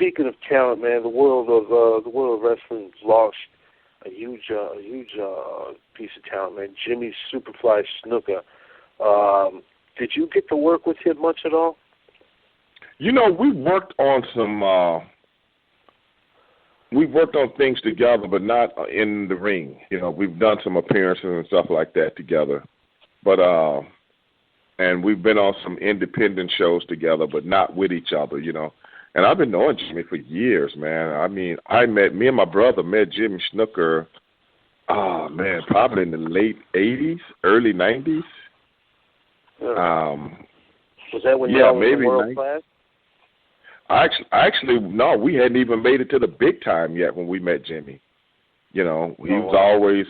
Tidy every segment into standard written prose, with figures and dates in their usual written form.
speaking of talent, man, the world of wrestling's lost a huge piece of talent, man. Jimmy Superfly Snuka. Did you get to work with him much at all? You know, we worked on things together, but not in the ring. You know, we've done some appearances and stuff like that together. But and we've been on some independent shows together, but not with each other, you know. And I've been knowing Jimmy for years, man. I mean, me and my brother met Jimmy Snuka, probably in the late 80s, early 90s. Yeah. Was that when you were in World Class? Actually, no, we hadn't even made it to the big time yet when we met Jimmy. You know, he was always,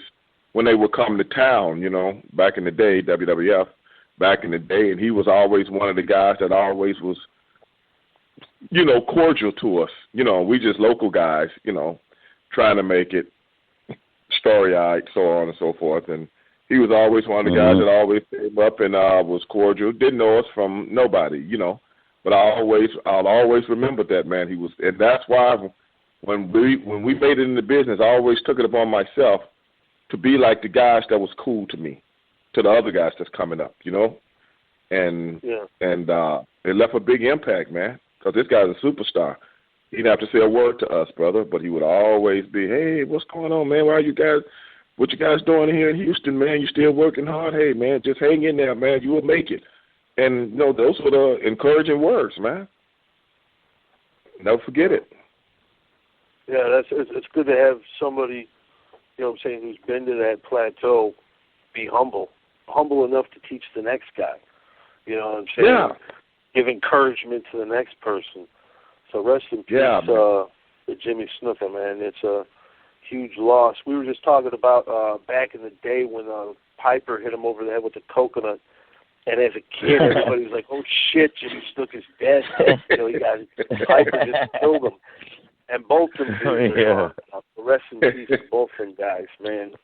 when they would come to town, you know, back in the day, WWF, back in the day, and he was always one of the guys that always was, you know, cordial to us. You know, we just local guys, you know, trying to make it story-eyed, so on and so forth. And he was always one of the guys that always came up and was cordial. Didn't know us from nobody, you know. But I'll always remember that, man. He was, and that's why when we made it in the business, I always took it upon myself to be like the guys that was cool to me, to the other guys that's coming up, you know. And it left a big impact, man, because this guy's a superstar. He didn't have to say a word to us, brother, but he would always be, hey, what's going on, man? Why are you guys? What you guys doing here in Houston, man? You still working hard? Hey, man, just hang in there, man. You will make it. And, you know, those were the encouraging words, man. Never forget it. Yeah, it's good to have somebody, you know what I'm saying, who's been to that plateau be humble enough to teach the next guy. You know what I'm saying? Yeah. Give encouragement to the next person. So rest in peace to Jimmy Snuka, man. It's a huge loss. We were just talking about back in the day when Piper hit him over the head with the coconut. And as a kid, everybody was like, "Oh shit, Jimmy Snuka's dead." You know, Piper just killed him, and both of them. Rest in peace to both of them guys, man.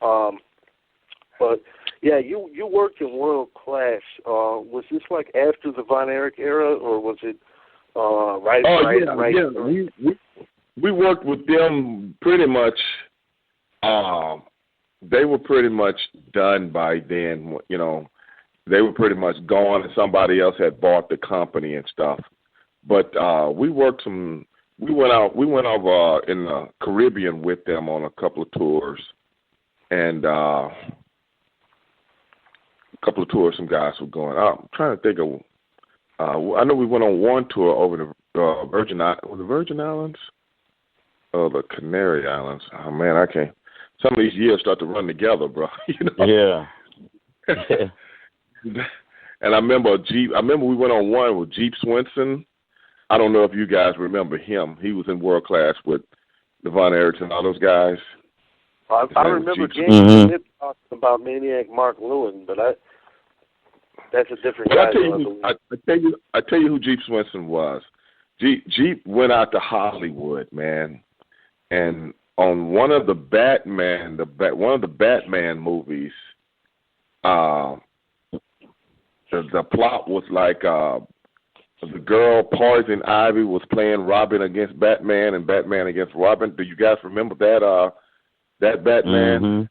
But yeah, you worked in World Class. Was this like after the Von Erich era, or was it right? Yeah. We worked with them pretty much. They were pretty much done by then. You know. They were pretty much gone, and somebody else had bought the company and stuff. But we went over in the Caribbean with them on a couple of tours, and a couple of tours some guys were going. I'm trying to think of. I know we went on one tour over the Virgin Islands, or the Canary Islands. Oh man, I can't. Some of these years start to run together, bro. You know? Yeah. And I remember we went on one with Jeep Swenson. I don't know if you guys remember him. He was in World Class with the Von Erichs and all those guys. I remember James talking about Maniac Mark Lewin, but that's a different guy. I tell you who Jeep Swenson was. Jeep went out to Hollywood, man, and on one of the Batman movies, the plot was like the girl Poison Ivy was playing Robin against Batman and Batman against Robin. Do you guys remember that Batman? Mm-hmm.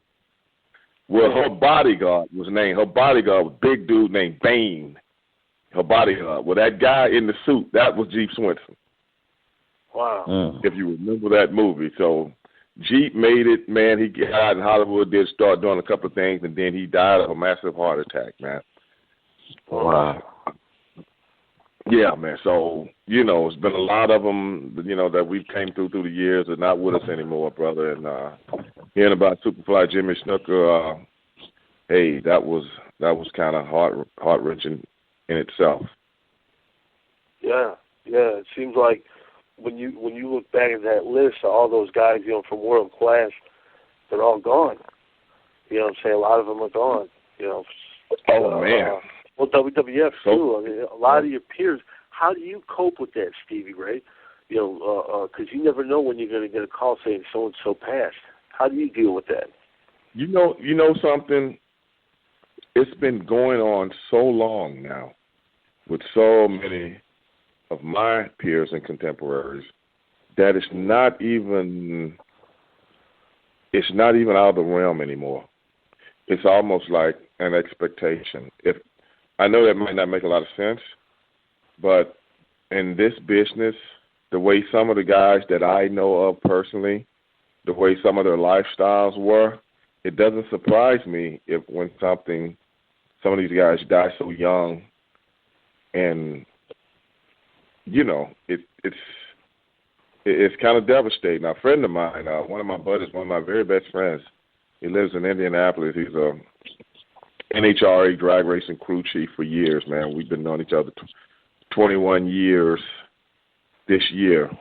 Well, her bodyguard was a big dude named Bane. Her bodyguard. Well, that guy in the suit, that was Jeep Swenson. Wow. If you remember that movie. So Jeep made it, man. He got in Hollywood, did start doing a couple of things, and then he died of a massive heart attack, man. Wow. Yeah, man. So, you know, it's been a lot of them, you know, that we've came through the years are not with us anymore, brother. And hearing about Superfly Jimmy Snuka, hey, that was kind of heart-wrenching in itself. Yeah. It seems like when you look back at that list of all those guys, you know, from World Class, they're all gone. You know what I'm saying? A lot of them are gone. You know. Oh man. Well, WWF too. I mean, a lot of your peers. How do you cope with that, Stevie Ray? You know, because you never know when you're going to get a call saying so and so passed. How do you deal with that? You know something. It's been going on so long now, with so many of my peers and contemporaries that it's not even out of the realm anymore. It's almost like an expectation. If I know that might not make a lot of sense, but in this business, the way some of the guys that I know of personally, the way some of their lifestyles were, it doesn't surprise me if when some of these guys die so young, and you know, it's kind of devastating. Now, a friend of mine, one of my buddies, one of my very best friends, he lives in Indianapolis. He's a NHRA drag racing crew chief for years, man. We've been knowing each other 21 years this year,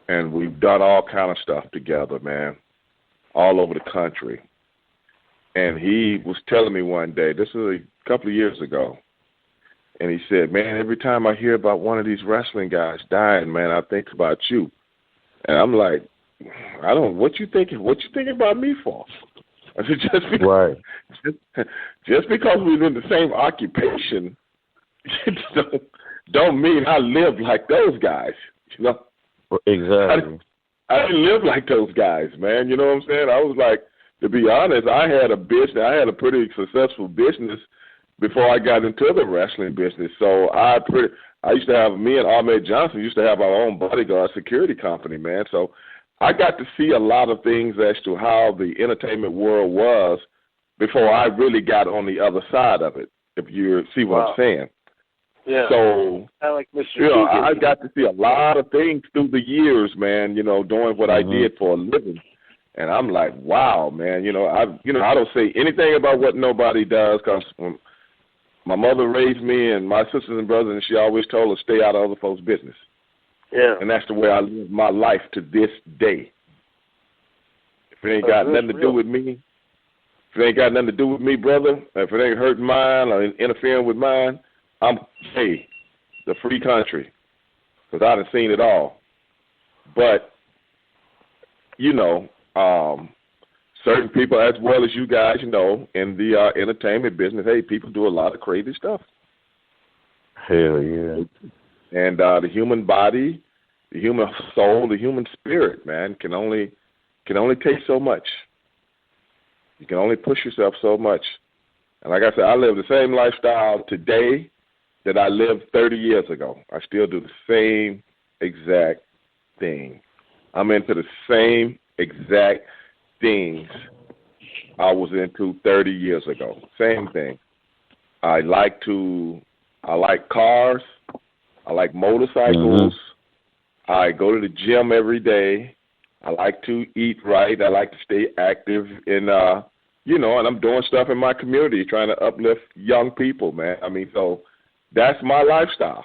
and we've done all kind of stuff together, man, all over the country. And he was telling me one day, this was a couple of years ago, and he said, man, every time I hear about one of these wrestling guys dying, man, I think about you. And I'm like, what you thinking about me for? I said, just because we're in the same occupation, don't mean I live like those guys, you know? Exactly. I didn't live like those guys, man. You know what I'm saying? I was like, to be honest, I had a pretty successful business before I got into the wrestling business. So me and Ahmed Johnson used to have our own bodyguard security company, man. So I got to see a lot of things as to how the entertainment world was before I really got on the other side of it, if you see what I'm saying. Yeah. So, I like Mr. You know, I got to see a lot of things through the years, man, you know, doing what I did for a living. And I'm like, wow, man, I don't say anything about what nobody does, because my mother raised me and my sisters and brothers, and she always told us stay out of other folks' business. Yeah. And that's the way I live my life to this day. If it ain't got nothing to do with me, brother, if it ain't hurting mine or interfering with mine, I'm the free country, because I done seen it all. But, certain people, as well as you guys, in the entertainment business, people do a lot of crazy stuff. Hell yeah. And the human body, the human soul, the human spirit, man, can only take so much. You can only push yourself so much. And like I said, I live the same lifestyle today that I lived 30 years ago. I still do the same exact thing. I'm into the same exact things I was into 30 years ago. Same thing. I like cars. I like motorcycles. I go to the gym every day. I like to eat right. I like to stay active and I'm doing stuff in my community trying to uplift young people, man. I mean, so that's my lifestyle.